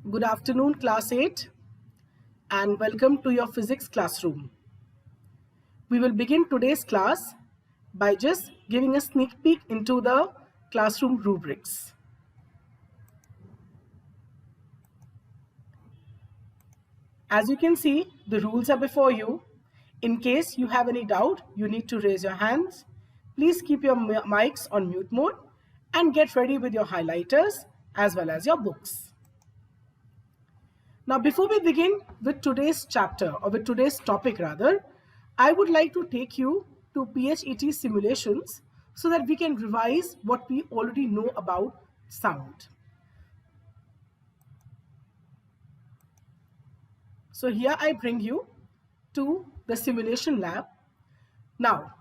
Good afternoon, Class 8, and welcome to your physics classroom. We will begin today's class by just giving a sneak peek into the classroom rubrics. As you can see, the rules are before you. In case you have any doubt, you need to raise your hands. Please keep your mics on mute mode and get ready with your highlighters as well as your books. Now, before we begin with today's chapter, or with today's topic rather, I would like to take you to PHET simulations so that we can revise what we already know about sound. So here I bring you to the simulation lab. Now,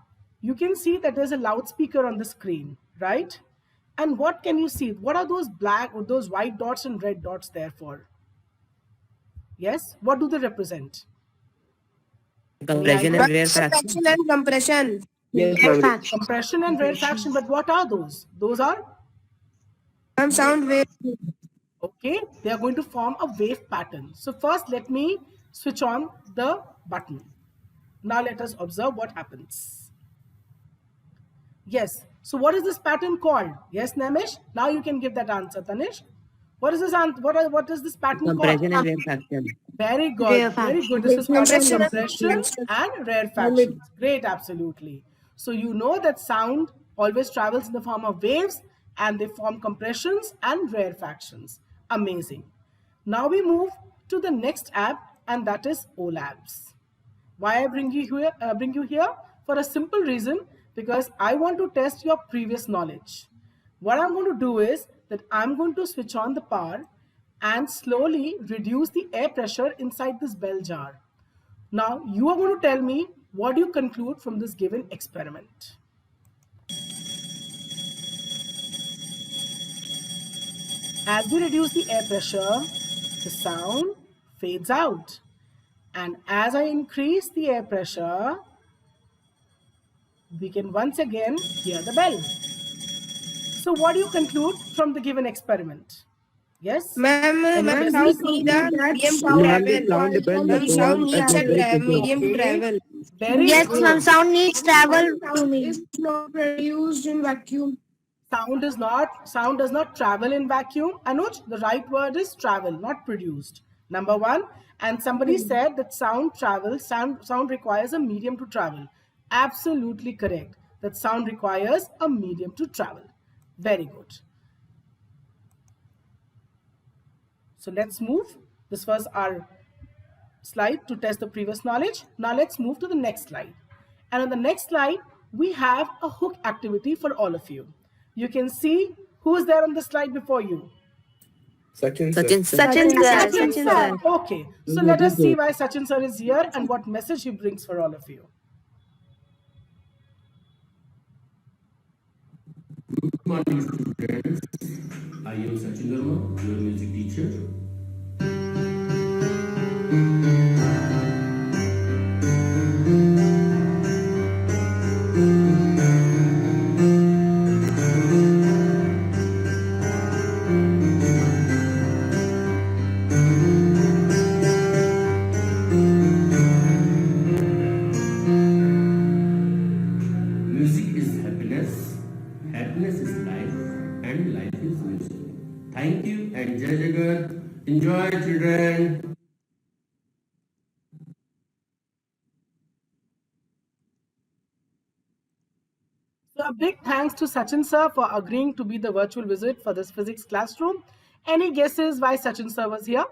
you can see that there's a loudspeaker on the screen, right? And what can you see? What are those black or those white dots and red dots there for? Yes, what do they represent? Compression and rarefaction. Compression and compression. Yes, Compression and rarefaction, but what are those? Those are? Sound wave. Okay, they are going to form a wave pattern. So first let me switch on the button. Now let us observe what happens. Yes, so what is this pattern called? Yes, Namish? Now you can give that answer, Tanish. What is this pattern compression called? and rarefaction. Very good, very good. This is called compression and rarefaction. Great, absolutely. So you know that sound always travels in the form of waves and they form compressions and rarefactions. Amazing. Now we move to the next app, and that is OLabs. Why I bring you here? For a simple reason, because I want to test your previous knowledge. What I'm going to do is that I'm going to switch on the power and slowly reduce the air pressure inside this bell jar. Now you are going to tell me what you conclude from this given experiment. As we reduce the air pressure, the sound fades out. And as I increase the air pressure, we can once again hear the bell. So what do you conclude from the given experiment? Yes? Ma'am, sound needs a medium to travel. Sound needs a medium to travel. Very Yes, good. ma'am. Sound needs travel to me. Is not produced in vacuum. Sound does not travel in vacuum. Anuj, the right word is travel, not produced. Number one. And somebody said that sound requires a medium to travel. Absolutely correct. That sound requires a medium to travel. Very good. So let's move. This was our slide to test the previous knowledge. Now let's move to the next slide. And on the next slide, we have a hook activity for all of you. You can see who is there on the slide before you. Sachin Sir. Okay, so let us see why Sachin sir is here and what message he brings for all of you. Good morning, students. I am Sachin Verma, your music teacher. Music is happiness, happiness is life, and life is music. Thank you and Jai Jagat. Enjoy, children. So a big thanks to Sachin sir for agreeing to be the virtual visit for this physics classroom. Any guesses why Sachin sir was here?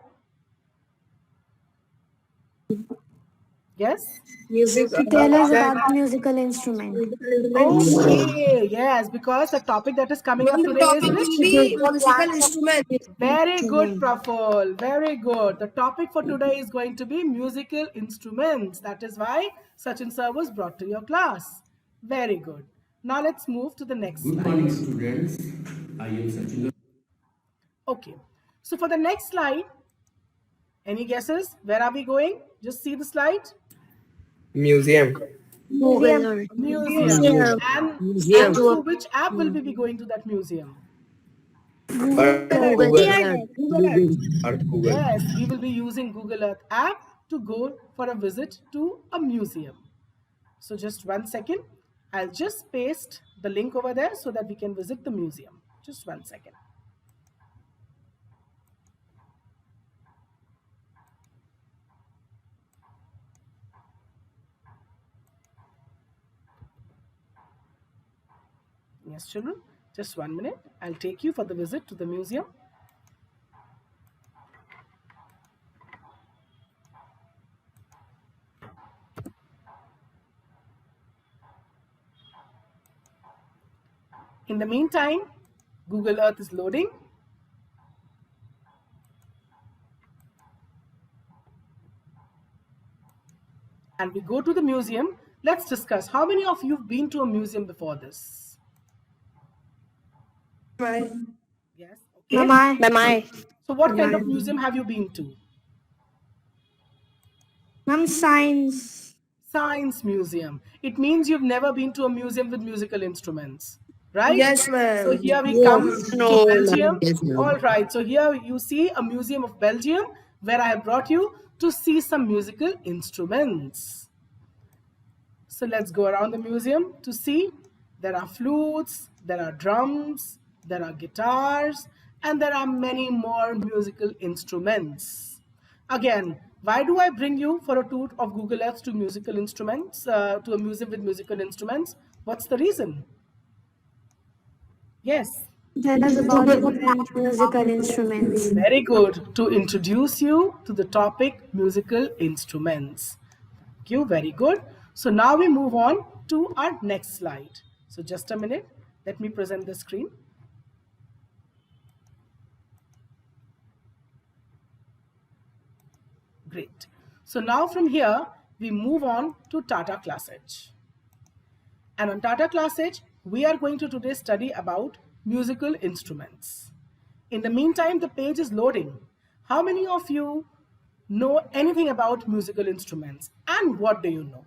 Yes? Tell us about musical instrument. Okay, yes, because the topic that is coming up today is Musical instrument. very good, Praful. Very good. The topic for today is going to be musical instruments. That is why Sachin sir was brought to your class. Very good. Now let's move to the next Good slide. morning, students. I am Sachin. Okay. So for the next slide, any guesses? Where are we going? Just see the slide. Museum. Museum. And through which app will we be going to that museum? Google Earth. Earth Google. Yes, we will be using Google Earth app to go for a visit to a museum. So just 1 second. I'll just paste the link over there so that we can visit the museum. Just 1 second. Yes, children, just 1 minute. I'll take you for the visit to the museum. In the meantime, Google Earth is loading. And we go to the museum. Let's discuss. How many of you have been to a museum before this? Yes. Okay. Ma'am, So what kind of museum have you been to? science. Science museum. It means you've never been to a museum with musical instruments, right? Yes, ma'am. So here we come to No, Belgium. Yes, ma'am. All right. So here you see a museum of Belgium where I have brought you to see some musical instruments. So let's go around the museum to see. There are flutes, there are drums, there are guitars, and there are many more musical instruments. Again, why do I bring you for a tour of Google Earth to musical instruments, to a museum with musical instruments? What's the reason? Yes. That is about musical instruments. Very good. To introduce you to the topic musical instruments. Thank you. Very good. So now we move on to our next slide. So just a minute. Let me present the screen. Great. So now from here, we move on to TATACLASSEDGE. And on TATACLASSEDGE, we are going to today study about musical instruments. In the meantime, the page is loading. How many of you know anything about musical instruments? And what do you know?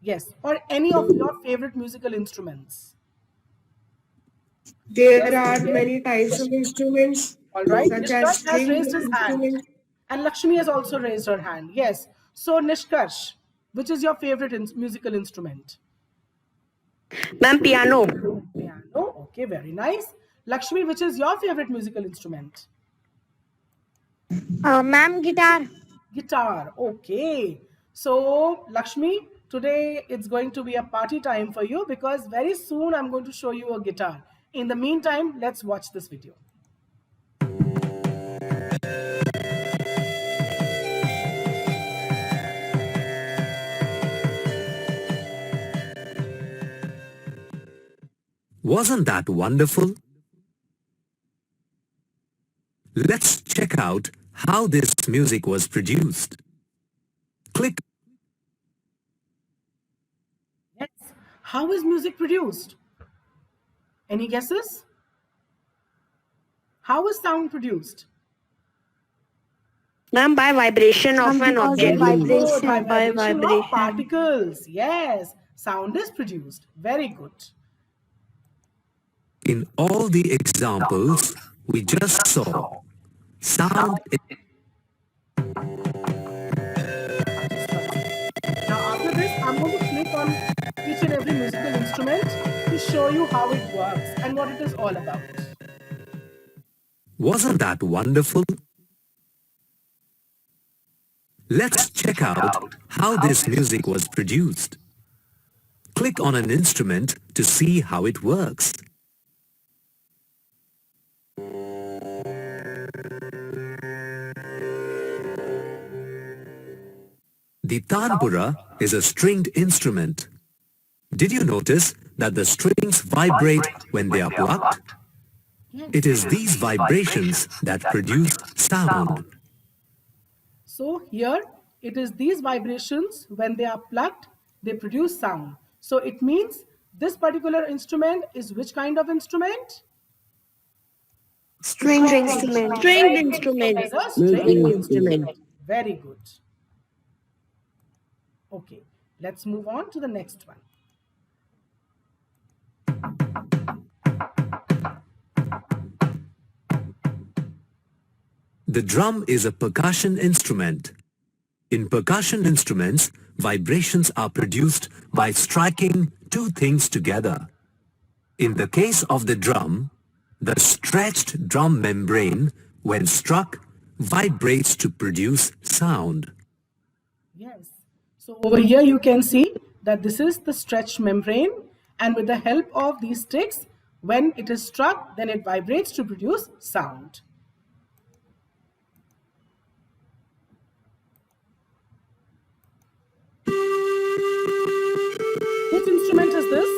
Yes, or any of your favorite musical instruments? There are many types of instruments, All right. such as Nishkarsh has string raised his hand. instruments. And Lakshmi has also raised her hand. Yes. So Nishkarsh, which is your favorite musical instrument? Ma'am, piano. Piano. Okay, very nice. Lakshmi, which is your favorite musical instrument? Ma'am, guitar. Guitar. Okay. So Lakshmi, today it's going to be a party time for you because very soon I'm going to show you a guitar. In the meantime, let's watch this video. Wasn't that wonderful? Let's check out how this music was produced. Click. Yes. How is music produced? Any guesses? How is sound produced? Ma'am, by vibration of an object. Very good. By vibration of particles. Yes. Sound is produced. Very good. In all the examples we just saw, sound is Now after this, I'm going to click on each and every musical instrument to show you how it works and what it is all about. Wasn't that wonderful? Let's check out how this music was produced. Click on an instrument to see how it works. The tanpura is a stringed instrument. Did you notice that the strings vibrate when they are plucked? It is these vibrations that produce sound. So here, it is these vibrations, when they are plucked, they produce sound. So it means this particular instrument is which kind of instrument? Stringed instrument. Stringed It instrument. is a stringed instrument. Very good. Okay, let's move on to the next one. The drum is a percussion instrument. In percussion instruments, vibrations are produced by striking two things together. In the case of the drum, the stretched drum membrane, when struck, vibrates to produce sound. Yes. So over here you can see that this is the stretched membrane, and with the help of these sticks, when it is struck, then it vibrates to produce sound. Which instrument is this?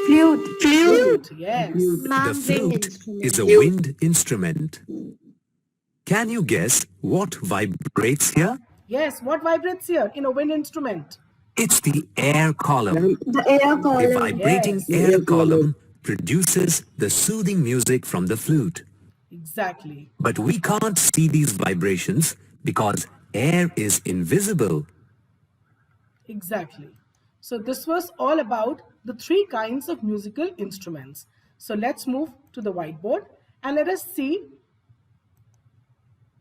Flute. Flute. Yes. The flute is a wind instrument. Can you guess what vibrates here? Yes. What vibrates here in a wind instrument? It's the air column. The air The column. vibrating Yes. air column produces the soothing music from the flute. Exactly. But we can't see these vibrations because air is invisible. Exactly. So this was all about the three kinds of musical instruments. So let's move to the whiteboard and let us see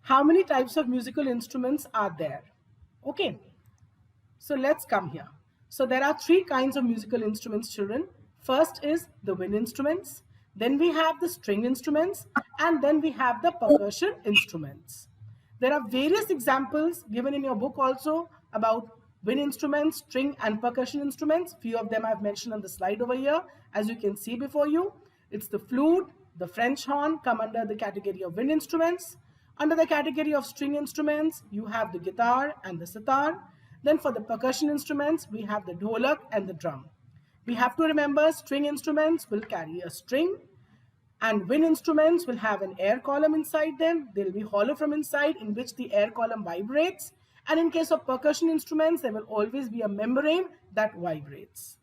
how many types of musical instruments are there. Okay. So let's come here. So there are three kinds of musical instruments, children. First is the wind instruments, then we have the string instruments, and then we have the percussion instruments. There are various examples given in your book also about wind instruments, string and percussion instruments. Few of them I've mentioned on the slide over here. As you can see before you, it's the flute, the French horn come under the category of wind instruments. Under the category of string instruments, you have the guitar and the sitar. Then for the percussion instruments, we have the dholak and the drum. We have to remember string instruments will carry a string, and wind instruments will have an air column inside them. They'll be hollow from inside, in which the air column vibrates. And in case of percussion instruments, there will always be a membrane that vibrates.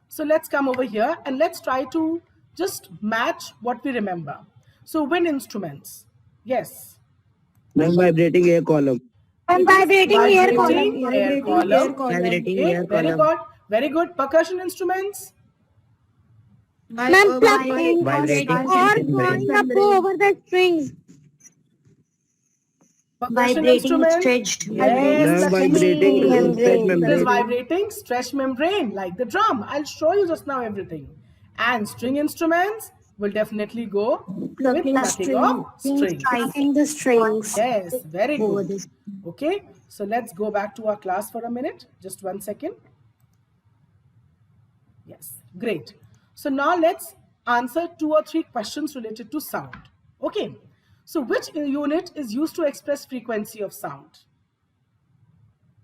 So let's come over here and let's try to just match what we remember. So wind instruments. Yes. Non-vibrating air column. Vibrating air Vibrating column. air column. Vibrating Okay, air very column. good. Very good. Percussion instruments. Ma'am, plucking Vibrating. or throwing up over the strings. Percussion instruments. Stretched. Yes, Non-vibrating Lakshmi. stretch It is membrane. vibrating stretch membrane like the drum. I'll show you just now everything. And string instruments will definitely go with plucking of strings. Striking the strings. Yes, very Over good. this. Okay, so let's go back to our class for a minute. Just 1 second. Yes, great. So now let's answer 2 or 3 questions related to sound. Okay, so which unit is used to express frequency of sound?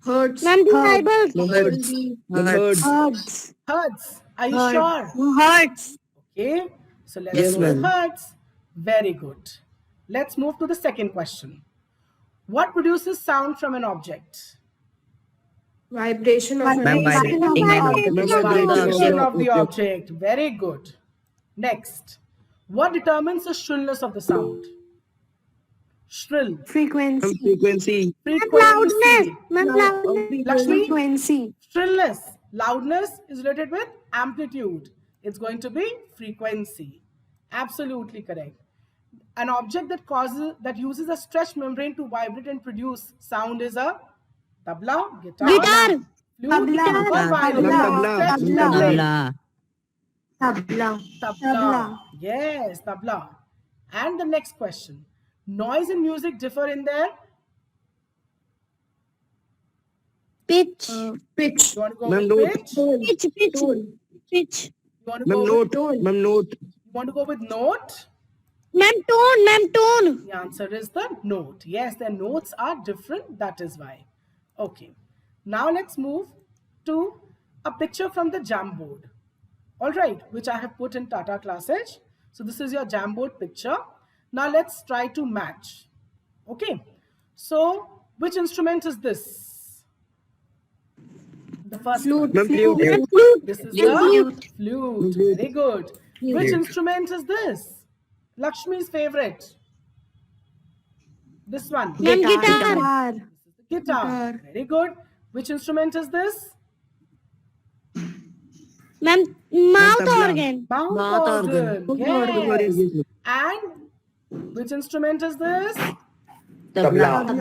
Hertz. Ma'am, decibels. Hertz. Hertz. Hertz. Hertz. Are you sure? Hertz. Okay, so let's Yes, go with ma'am. hertz. Very good. Let's move to the second question. What produces sound from an object? Vibration of Ma'am, vibrating Vibration of the object. Very good. Next, what determines the shrillness of the sound? Shrill. Frequency. frequency. Loudness. Ma'am, loudness. Lakshmi? Frequency. Shrillness. Loudness is related with amplitude. It's going to be frequency. Absolutely correct. An object that uses a stretched membrane to vibrate and produce sound is a tabla, guitar, Guitar. flute, Tabla. or violin. Tabla. Stretched membrane. Tabla. Tabla. Yes, tabla. And the next question. Noise and music differ in their... Pitch. Pitch. You want to go Ma'am, with note. pitch? Pitch. You want to Ma'am, go with, note. Ma'am, note. you want to go with note? Ma'am, tone. Ma'am, tone. The answer is the note. Yes, their notes are different. That is why. Okay. Now let's move to a picture from the Jamboard. All right, which I have put in Tata ClassEdge. So this is your Jamboard picture. Now let's try to match. Okay. So which instrument is this? The first one. Ma'am, flute. This is the Flute. flute. Very good. Which instrument is this? Lakshmi's favorite. This one. Ma'am, guitar. Guitar. Very good. Which instrument is this? Ma'am, mouth tabla. organ. Mouth organ. Yes. Yes. And Which instrument is this? Tabla. The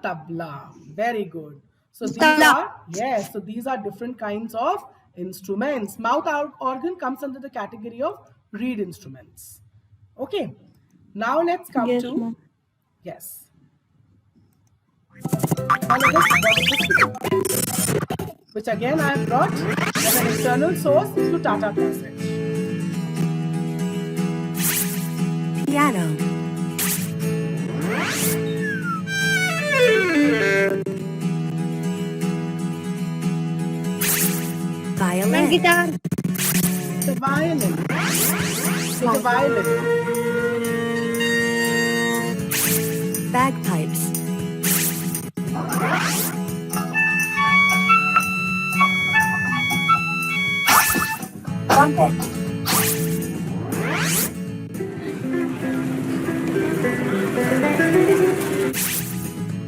tabla. Very good. So these are different kinds of instruments. Mouth organ comes under the category of reed instruments. Okay. Now let's come to yes. Now let us watch this video, which again I have brought as an external source to Tata Classic. Piano. Violin. Guitar. The violin. So the violin. Bagpipes. Trumpet.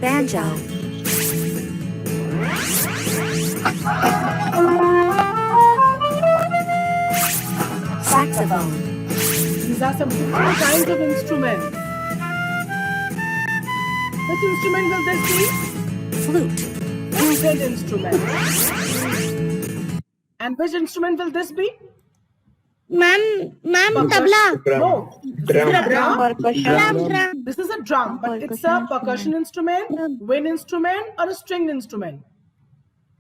Banjo. Saxophone. These are some different kinds of instruments. Which instrument will this be? Flute. Fluted instrument. And which instrument will this be? Ma'am, tabla. No. Drum. Drum. This is a drum, but it's a percussion instrument, wind instrument, or a string instrument.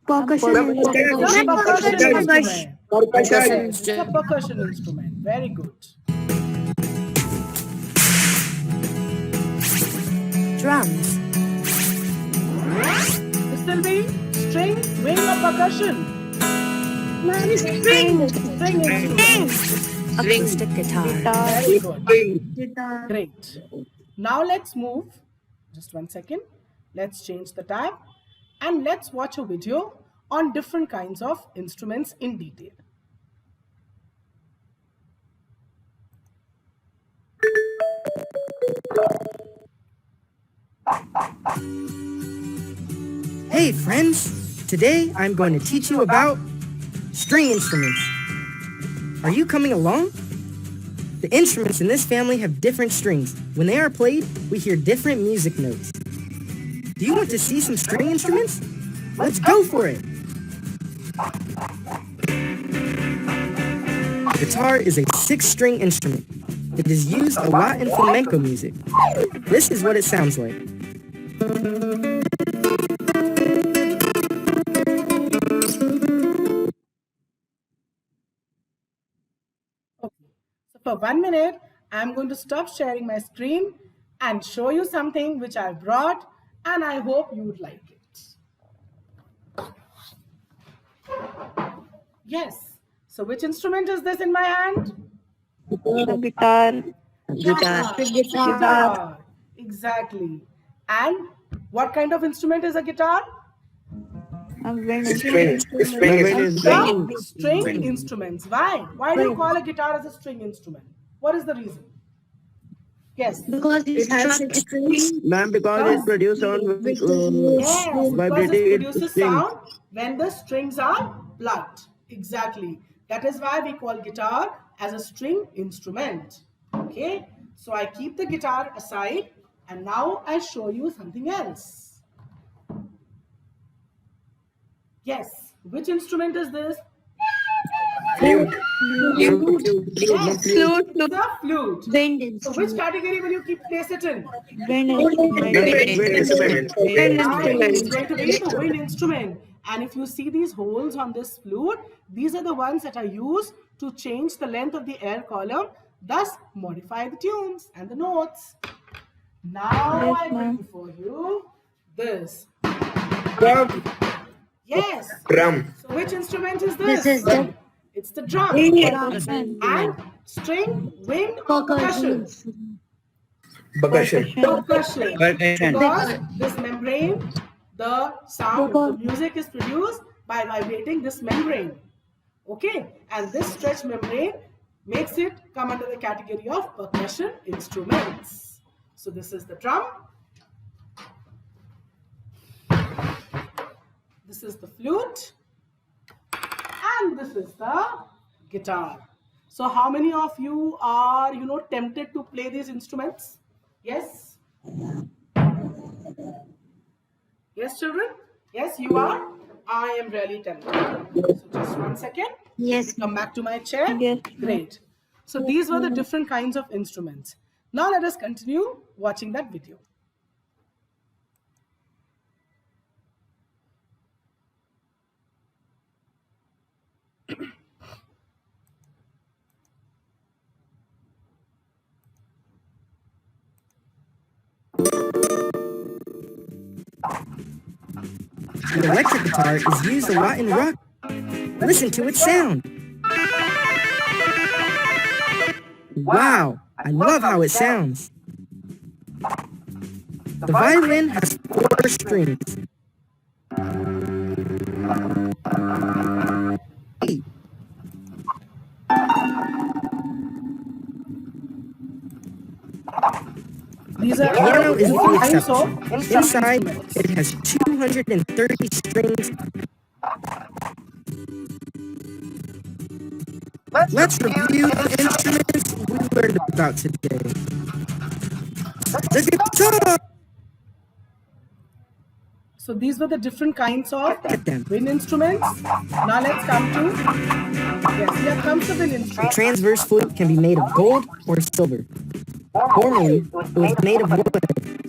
Percussion. It's a percussion instrument. Percussion. It's a percussion instrument. Very good. Drums. This will be string, wind, or percussion. String. String instrument. Acoustic guitar. Very good. Great. Now let's move. Just 1 second. Let's change the tab and let's watch a video on different kinds of instruments in detail. Hey friends, today I'm going to teach you about string instruments. Are you coming along? The instruments in this family have different strings. When they are played, we hear different music notes. Do you want to see some string instruments? Let's go for it! The guitar is a 6-string instrument. It is used a lot in flamenco music. This is what it sounds like. So for 1 minute, I'm going to stop sharing my screen and show you something which I brought, and I hope you would like it. Yes. So which instrument is this in my hand? Guitar. Guitar. Exactly. And what kind of instrument is a guitar? String. String instruments. Why? Why do you call a guitar as a string instrument? What is the reason? Yes. Because it has strings. Ma'am, because it produces sound Yes, because vibrating it produces strings. sound when the strings are plucked. Exactly. That is why we call guitar as a string instrument. Okay. So I keep the guitar aside and now I show you something else. Yes. Which instrument is this? Flute. Yes. Flute. It's a flute. Wind So which category will you place it in? Instrument. It's going to be the wind instrument. And if you see these holes on this flute, these are the ones that are used to change the length of the air column, thus modify the tunes and the notes. Now I bring before you this. Yes. Drum. So which instrument is this? It's the drum. And string, wind, or percussion? Percussion. Percussion. Because this membrane, the sound, the music is produced by vibrating this membrane. Okay, and this stretch membrane makes it come under the category of percussion instruments. So this is the drum. This is the flute. And this is the guitar. So how many of you are, tempted to play these instruments? Yes? Yes, children? Yes, you are? I am really tempted. So just 1 second. Yes. Come back to my chair. Yes. Great. So these were the different kinds of instruments. Now let us continue watching that video. The electric guitar is used a lot in rock. Listen to its sound. Wow, I love how it sounds. The violin has 4 strings. These are Piano is the kinds exception. of Inside, instruments. it has 230 strings. Let's review the instruments we learned about today. The guitar! So these were the different kinds of Look at them. wind instruments. Now let's come to, yes, here comes the wind The instrument. transverse flute can be made of gold or silver. Formerly, it was made of wood,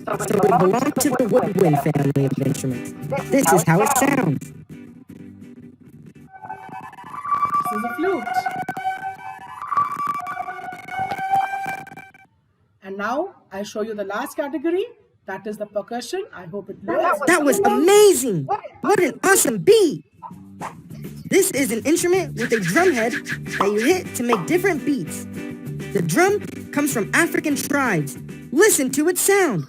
so it belonged to the woodwind family of instruments. This is how it sounds. This is a flute. And now I show you the last category. That is the percussion. I hope it works. That was amazing! What an awesome beat! This is an instrument with a drum head that you hit to make different beats. The drum comes from African tribes. Listen to its sound.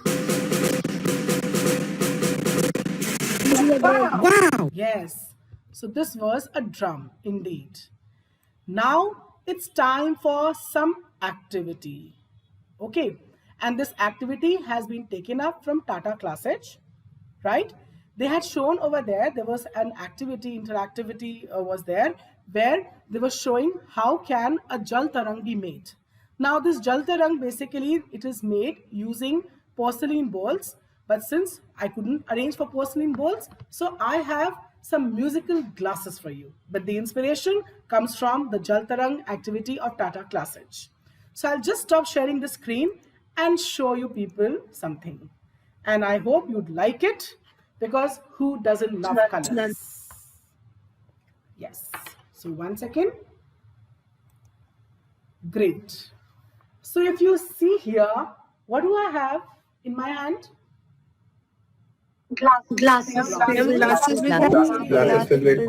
Wow! Yes. So this was a drum indeed. Now it's time for some activity. Okay. And this activity has been taken up from TATACLASSEDGE, right? They had shown over there was an activity, interactivity was there, where they were showing how can a jal tarang be made. Now this jal tarang, basically it is made using porcelain bowls, but since I couldn't arrange for porcelain bowls, so I have some musical glasses for you. But the inspiration comes from the jal tarang activity of TATACLASSEDGE. So I'll just stop sharing the screen and show you people something. And I hope you'd like it, because who doesn't love colors? Yes. So 1 second. Great. So if you see here, what do I have in my hand? Glasses. Glasses with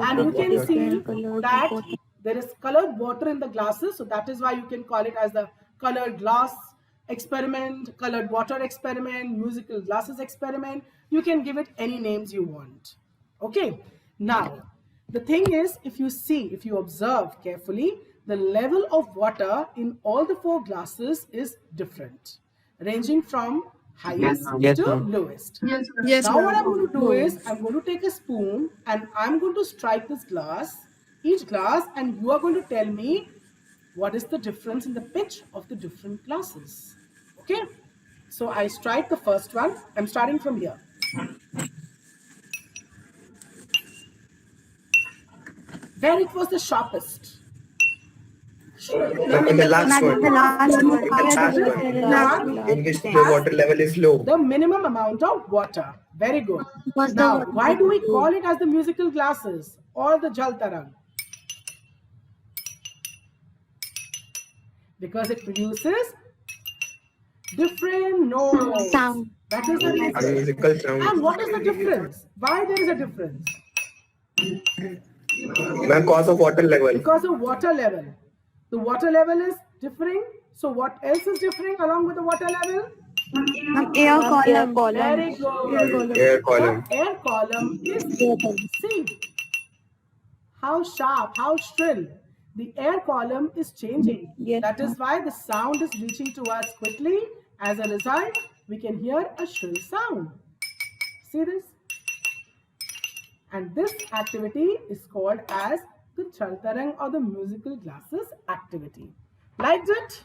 And you can see that there is colored water in the glasses. So that is why you can call it as the colored glass experiment, colored water experiment, musical glasses experiment. You can give it any names you want. Okay. Now, the thing is, if you observe carefully, the level of water in all the 4 glasses is different, ranging from highest to lowest. Yes, Now what I'm going to do is, I'm going to take a spoon and I'm going to strike this glass, each glass, and you are going to tell me what is the difference in the pitch of the different glasses. Okay, so I strike the first one. I'm starting from here. Where it was the sharpest. In the last one. In which the water level is low. The minimum amount of water. Very good. Now, why do we call it as the musical glasses or the jal tarang? Because it produces different notes. Sound. That is the reason. Musical sound. And what is the difference? Why there is a difference? Because of water level. Because of water level. The water level is differing. So what else is differing along with the water level? Air column. Very good. Air column. The air column is see how sharp, how shrill. The air column is changing. Yes. That is why the sound is reaching to us quickly. As a result, we can hear a shrill sound. See this? And this activity is called as the the Chaltarang or the musical glasses activity. Liked it?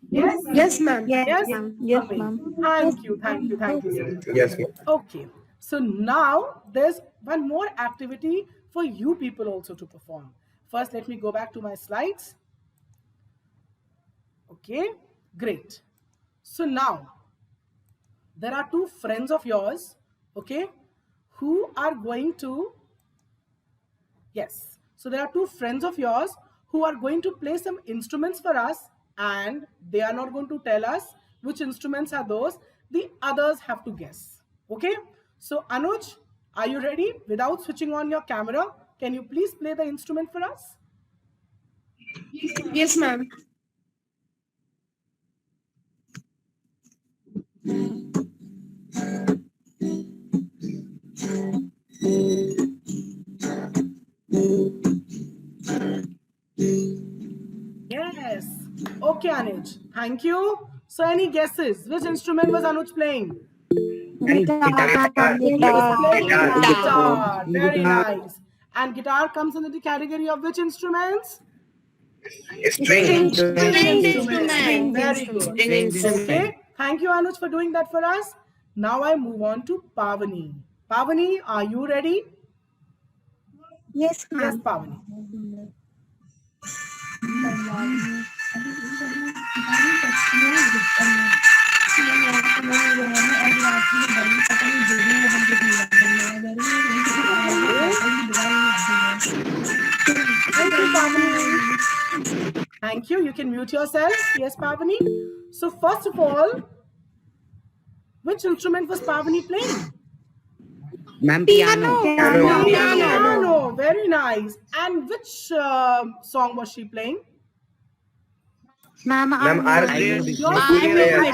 Yes? Yes, ma'am. Yes? Yes, Amazing. ma'am. Thank you so much. Yes, ma'am. Okay, so now there's one more activity for you people also to perform. First, let me go back to my slides. Okay, great. So now, there are two friends of yours, okay, who are going to, yes, so there are two friends of yours who are going to play some instruments for us, and they are not going to tell us which instruments are those. The others have to guess. Okay, so Anuj, are you ready? Without switching on your camera, can you please play the instrument for us? Yes, ma'am. Yes. Okay, Anuj. Thank you. So any guesses? Which instrument was Anuj playing? Guitar. He was playing Guitar. guitar. Very nice. And guitar comes under the category of which instruments? String. String Instrument. instrument. Very good. Okay. Thank you, Anuj, for doing that for us. Now I move on to Pavani. Pavani, are you ready? Yes, Yes, ma'am. Pavani. Thank you, Pavani. Thank you. You can mute yourself. Yes, Pavani. So first of all, which instrument was Pavani playing? Ma'am, piano. Piano. Very nice. And which song was she playing? Ma'am, Ma'am, I'm our Your school school prayer.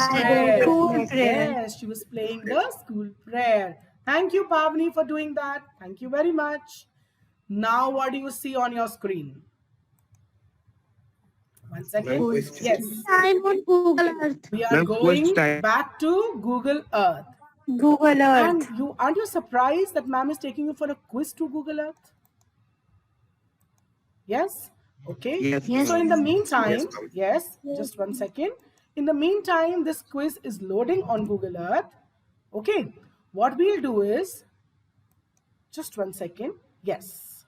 prayer. Yes, she was playing the school prayer. Thank you, Pavani, for doing that. Thank you very much. Now, what do you see on your screen? One second. Ma'am, quiz. Yes, I'm on Google Earth. we are Ma'am, going quiz time. back to Google Earth. Google And Earth. you aren't you surprised that ma'am is taking you for a quiz to Google Earth? Yes? Okay. Yes, Yes. So in the Yes, meantime, ma'am. yes, just one second. In the meantime, this quiz is loading on Google Earth. Okay. What we'll do is, just one second. Yes.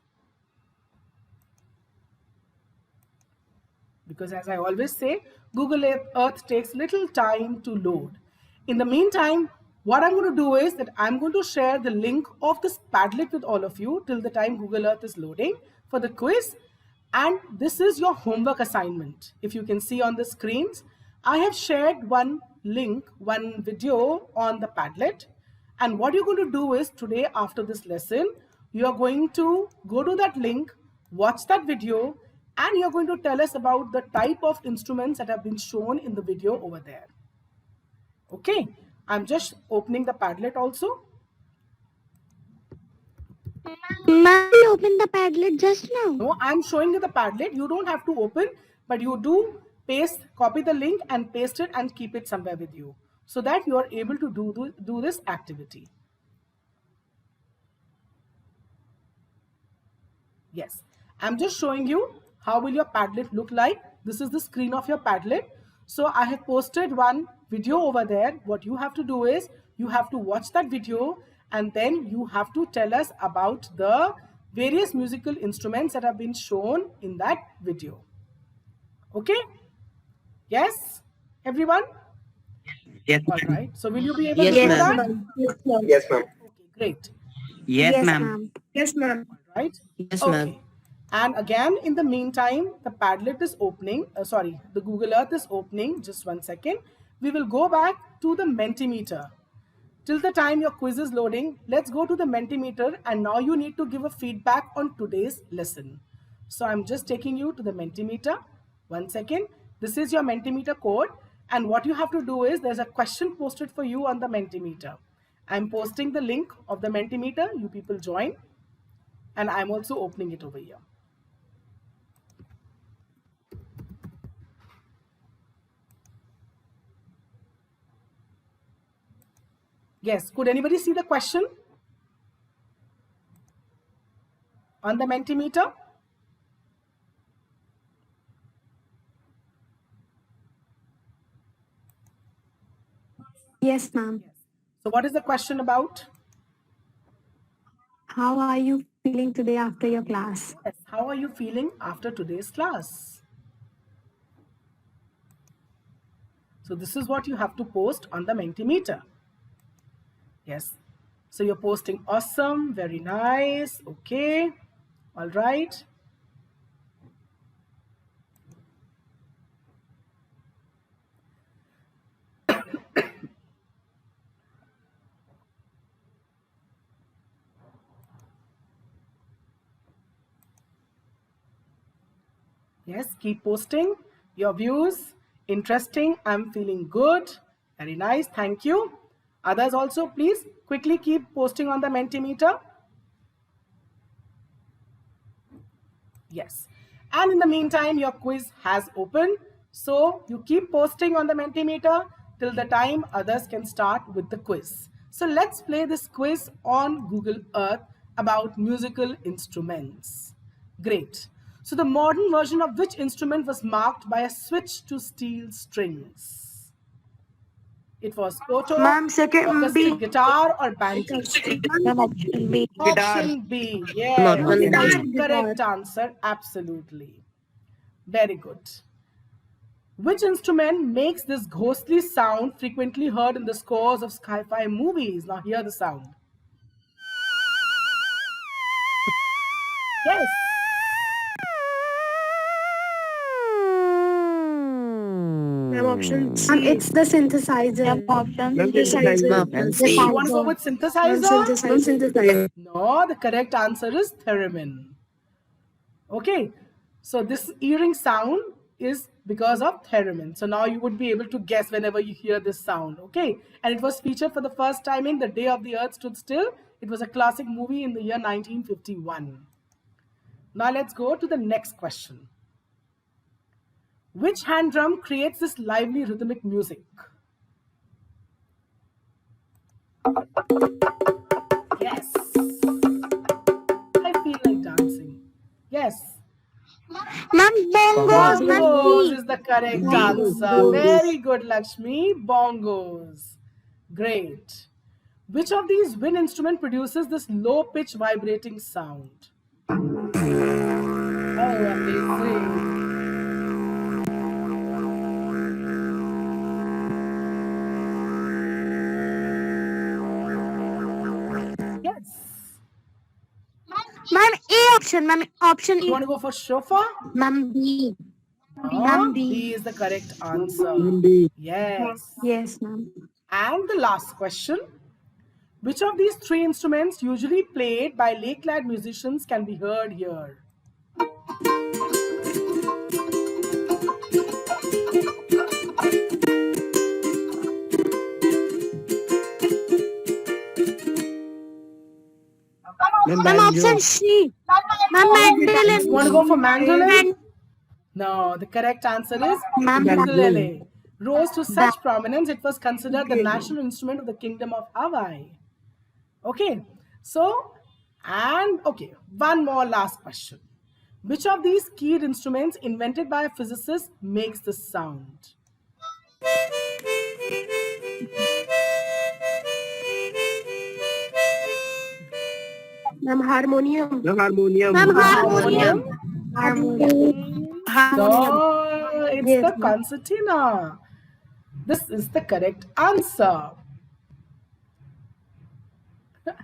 Because as I always say, Google Earth takes little time to load. In the meantime, what I'm going to do is that I'm going to share the link of this Padlet with all of you till the time Google Earth is loading for the quiz. And this is your homework assignment. If you can see on the screens, I have shared one link, one video on the Padlet. And what you're going to do is today after this lesson, you're going to go to that link, watch that video, and you're going to tell us about the type of instruments that have been shown in the video over there. Okay, I'm just opening the Padlet also. Ma'am, open the Padlet just now. No, I'm showing you the Padlet. You don't have to open, but you do copy the link and paste it and keep it somewhere with you so that you are able to do this activity. Yes, I'm just showing you how will your Padlet look like. This is the screen of your Padlet. So I have posted one video over there. What you have to do is you have to watch that video and then you have to tell us about the various musical instruments that have been shown in that video. Okay? Yes, everyone? Yes, All ma'am. right. So will you be able Yes, to do ma'am. that? Yes, ma'am. Okay, great. Yes, ma'am. Yes, ma'am. Right? Yes, Okay. ma'am. And again, in the meantime, the Padlet is opening. The Google Earth is opening. Just one second. We will go back to the Mentimeter. Till the time your quiz is loading, let's go to the Mentimeter. And now you need to give a feedback on today's lesson. So I'm just taking you to the Mentimeter. One second. This is your Mentimeter code. And what you have to do is there's a question posted for you on the Mentimeter. I'm posting the link of the Mentimeter. You people join. And I'm also opening it over here. Yes, could anybody see the question? on the Mentimeter? Yes, ma'am. So what is the question about? How are you feeling today after your class? Yes. How are you feeling after today's class? So this is what you have to post on the Mentimeter. Yes. So you're posting awesome, very nice. Okay. All right. Yes, keep posting your views. Interesting. I'm feeling good. Very nice. Thank you. Others also, please quickly keep posting on the Mentimeter. Yes. And in the meantime, your quiz has opened. So you keep posting on the Mentimeter till the time others can start with the quiz. So let's play this quiz on Google Earth about musical instruments. Great. So the modern version of which instrument was marked by a switch to steel strings? It was koto, Ma'am, second acoustic B. guitar, or banjo? Ma'am, option B. Option B. Ma'am, Yes, option that's B. the correct answer. Absolutely. Very good. Which instrument makes this ghostly sound frequently heard in the scores of sci-fi movies? Now hear the sound. Yes. Ma'am, option C. It's the synthesizer. Ma'am, option Ma'am, C. option C. You want to go with synthesizer? Synthesizer. No, the correct answer is theremin. Okay, so this earring sound is because of theremin. So now you would be able to guess whenever you hear this sound. Okay, and it was featured for the first time in The Day of the Earth Stood Still. It was a classic movie in the year 1951. Now let's go to the next question. Which hand drum creates this lively rhythmic music? Yes. I feel like dancing. Yes. Ma'am, bongos. Bongos is the correct answer. Very good, Lakshmi. Bongos. Great. Which of these wind instrument produces this low-pitch vibrating sound? Oh, amazing. Yes. Ma'am, A option. Ma'am, option You E. want to go for shofar? Ma'am, B. No, B is the correct answer. Yes. Yes, ma'am. And the last question. Which of these three instruments usually played by lay-clad musicians can be heard here? Ma'am, option C. Ma'am, mandolin. You want to go for mandolin? No, the correct answer is ukulele. Rose to such prominence, it was considered the national instrument of the Kingdom of Hawaii. Okay, so, one more last question. Which of these keyed instruments invented by a physicist makes this sound? Ma'am, harmonium. Ma'am, harmonium. Ma'am, harmonium. No, it's the concertina. This is the correct answer.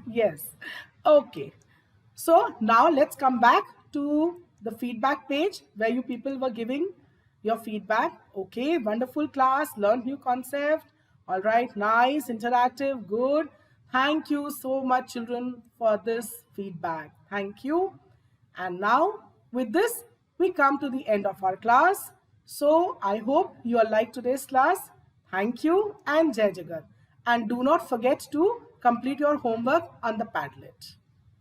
Yes. Okay. So now let's come back to the feedback page where you people were giving your feedback. Okay, wonderful class, learn new concept. All right, nice, interactive, good. Thank you so much, children, for this feedback. Thank you. And now with this, we come to the end of our class. So I hope you all like today's class. Thank you and Jai Jagat. And do not forget to complete your homework on the Padlet.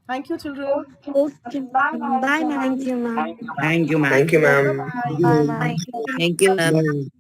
Thank you, children. Okay. Bye, ma'am. Thank you, ma'am. Thank you, ma'am. Thank you, ma'am. Bye. Bye. Thank you, ma'am.